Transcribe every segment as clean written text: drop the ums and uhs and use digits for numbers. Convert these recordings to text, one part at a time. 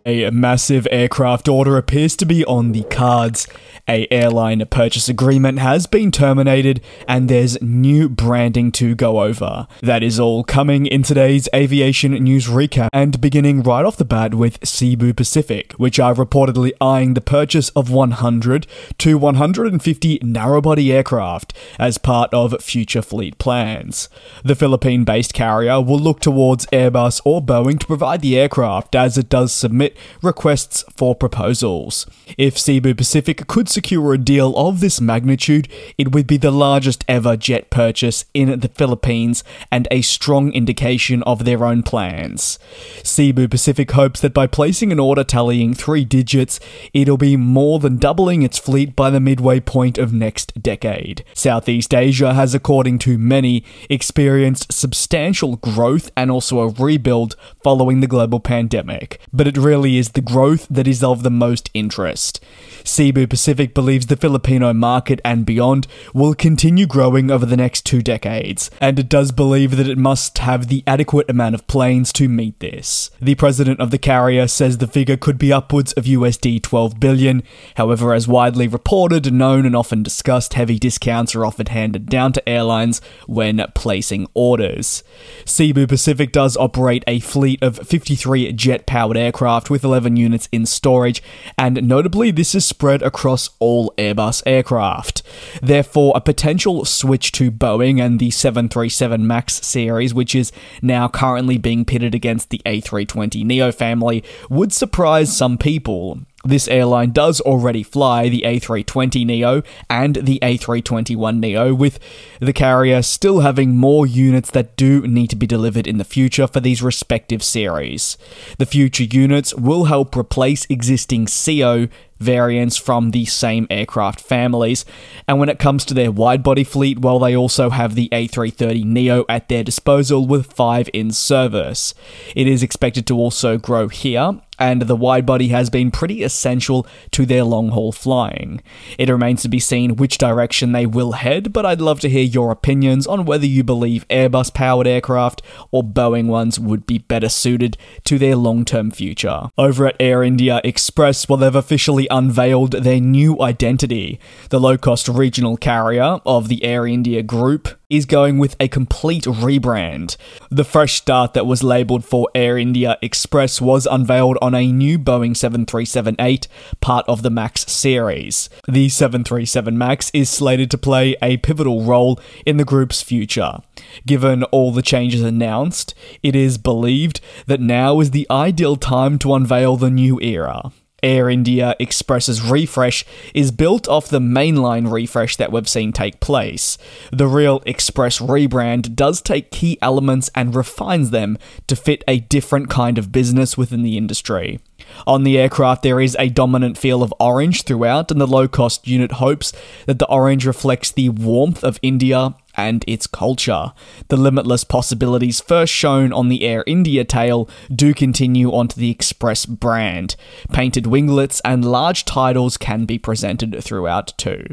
A massive aircraft order appears to be on the cards. A airline purchase agreement has been terminated, and there's new branding to go over. That is all coming in today's aviation news recap, and beginning right off the bat with Cebu Pacific, which are reportedly eyeing the purchase of 100 to 150 narrowbody aircraft as part of future fleet plans. The Philippine-based carrier will look towards Airbus or Boeing to provide the aircraft, as it does submit requests for proposals. If Cebu Pacific could secure a deal of this magnitude, it would be the largest ever jet purchase in the Philippines and a strong indication of their own plans. Cebu Pacific hopes that by placing an order tallying 3 digits, it'll be more than doubling its fleet by the midway point of next decade. Southeast Asia has, according to many, experienced substantial growth and also a rebuild following the global pandemic, but it really is the growth that is of the most interest. Cebu Pacific believes the Filipino market and beyond will continue growing over the next 2 decades, and it does believe that it must have the adequate amount of planes to meet this. The president of the carrier says the figure could be upwards of USD 12 billion. However, as widely reported, known and often discussed, heavy discounts are often handed down to airlines when placing orders. Cebu Pacific does operate a fleet of 53 jet-powered aircraft with 11 units in storage, and notably this is spread across all Airbus aircraft. Therefore, a potential switch to Boeing and the 737 MAX series, which is now currently being pitted against the A320neo family, would surprise some people. This airline does already fly the A320neo and the A321neo, with the carrier still having more units that do need to be delivered in the future for these respective series. The future units will help replace existing CO variants from the same aircraft families, and when it comes to their wide-body fleet, well, they also have the A330neo at their disposal with 5 in service. It is expected to also grow here, and the wide-body has been pretty essential to their long-haul flying. It remains to be seen which direction they will head, but I'd love to hear your opinions on whether you believe Airbus-powered aircraft or Boeing ones would be better suited to their long-term future. Over at Air India Express, well, they've officially unveiled their new identity. The low-cost regional carrier of the Air India group is going with a complete rebrand. The fresh start that was labelled for Air India Express was unveiled on a new Boeing 737-8, part of the MAX series. The 737 MAX is slated to play a pivotal role in the group's future. Given all the changes announced, it is believed that now is the ideal time to unveil the new era. Air India Express's refresh is built off the mainline refresh that we've seen take place. The real Express rebrand does take key elements and refines them to fit a different kind of business within the industry. On the aircraft, there is a dominant feel of orange throughout, and the low-cost unit hopes that the orange reflects the warmth of India and its culture. The limitless possibilities first shown on the Air India tail do continue onto the Express brand. Painted winglets and large titles can be presented throughout too.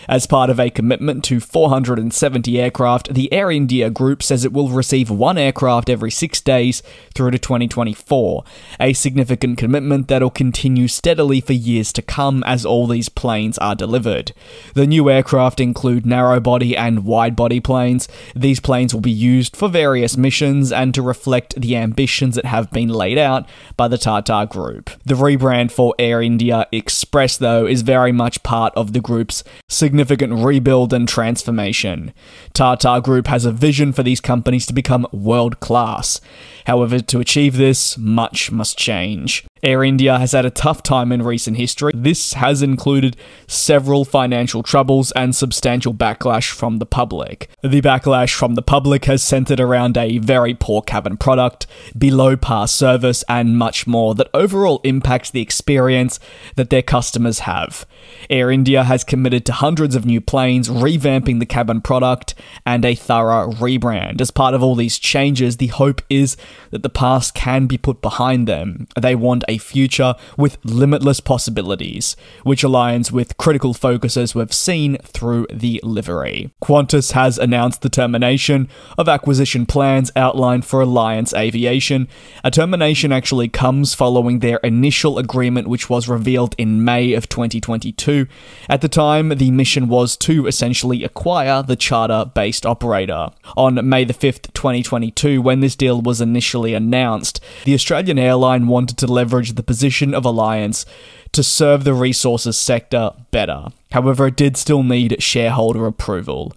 As part of a commitment to 470 aircraft, the Air India group says it will receive 1 aircraft every 6 days through to 2024, a significant commitment that'll continue steadily for years to come as all these planes are delivered. The new aircraft include narrow-body and wide-body planes. These planes will be used for various missions and to reflect the ambitions that have been laid out by the Tata Group. The rebrand for Air India Express, though, is very much part of the group's significant rebuild and transformation. Tata Group has a vision for these companies to become world-class. However, to achieve this, much must change. Air India has had a tough time in recent history. This has included several financial troubles and substantial backlash from the public. The backlash from the public has centered around a very poor cabin product, below par service, and much more that overall impacts the experience that their customers have. Air India has committed to hundreds of new planes, revamping the cabin product, and a thorough rebrand. As part of all these changes, the hope is that the past can be put behind them. They want a future with limitless possibilities, which aligns with critical focuses we've seen through the Livery. Qantas has announced the termination of acquisition plans outlined for Alliance Aviation. A termination actually comes following their initial agreement, which was revealed in May of 2022. At the time, the mission was to essentially acquire the charter-based operator. On May the 5th, 2022, when this deal was initially announced, the Australian airline wanted to leverage the position of Alliance to serve the resources sector better. However, it did still need shareholder approval.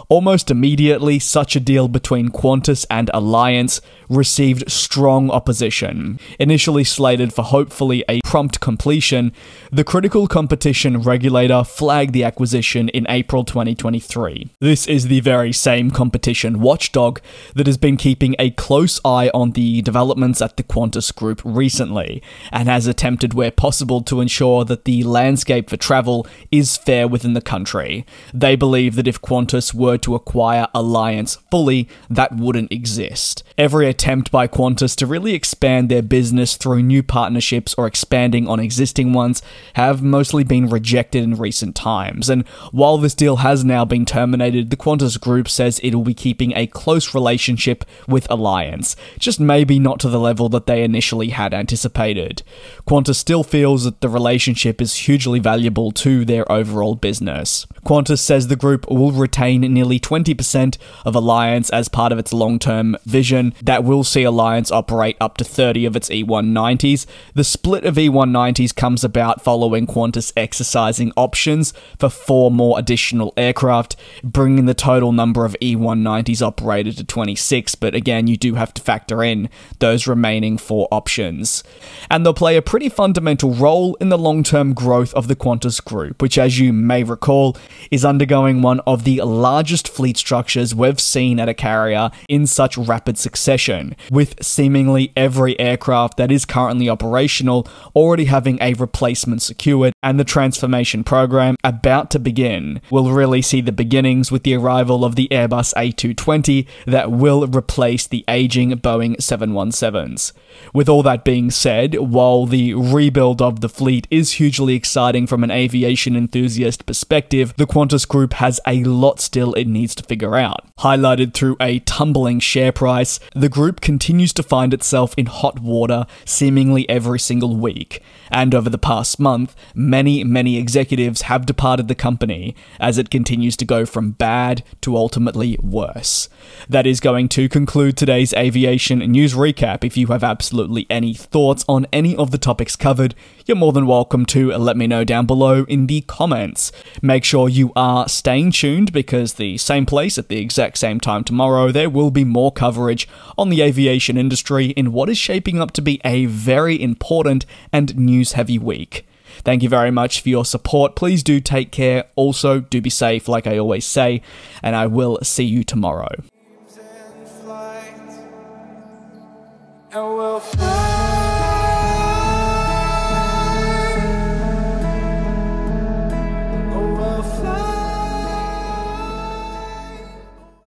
Almost immediately, such a deal between Qantas and Alliance received strong opposition. Initially slated for hopefully a prompt completion, the critical competition regulator flagged the acquisition in April 2023. This is the very same competition watchdog that has been keeping a close eye on the developments at the Qantas group recently, and has attempted where possible to ensure that the landscape for travel is fair within the country. They believe that if Qantas were to acquire Alliance fully, that wouldn't exist. Every attempt by Qantas to really expand their business through new partnerships or expanding on existing ones have mostly been rejected in recent times, and while this deal has now been terminated, the Qantas group says it will be keeping a close relationship with Alliance, just maybe not to the level that they initially had anticipated. Qantas still feels that the relationship is hugely valuable to their overall business. Qantas says the group will retain nearly 20% of Alliance as part of its long-term vision that will see Alliance operate up to 30 of its E190s. The split of E190s comes about following Qantas exercising options for 4 more additional aircraft, bringing the total number of E190s operated to 26, but again, you do have to factor in those remaining 4 options. And they'll play a pretty fundamental role in the long-term growth of the Qantas group, which, as you may recall, is undergoing one of the largest fleet structures we've seen at a carrier in such rapid succession, with seemingly every aircraft that is currently operational already having a replacement secured, and the transformation program about to begin. We'll really see the beginnings with the arrival of the Airbus A220 that will replace the aging Boeing 717s. With all that being said, while the rebuild of the fleet is hugely exciting from an aviation enthusiast perspective, the Qantas group has a lot still it needs to figure out. Highlighted through a tumbling share price, the group continues to find itself in hot water seemingly every single week, and over the past month, many executives have departed the company as it continues to go from bad to ultimately worse. That is going to conclude today's aviation news recap. If you have absolutely any thoughts on any of the topics covered, you're more than welcome to let me know down below in the comments. Make sure you are staying tuned, because the same place at the exact same time tomorrow, there will be more coverage on the aviation industry in what is shaping up to be a very important and news-heavy week. Thank you very much for your support. Please do take care. Also, do be safe, like I always say, and I will see you tomorrow.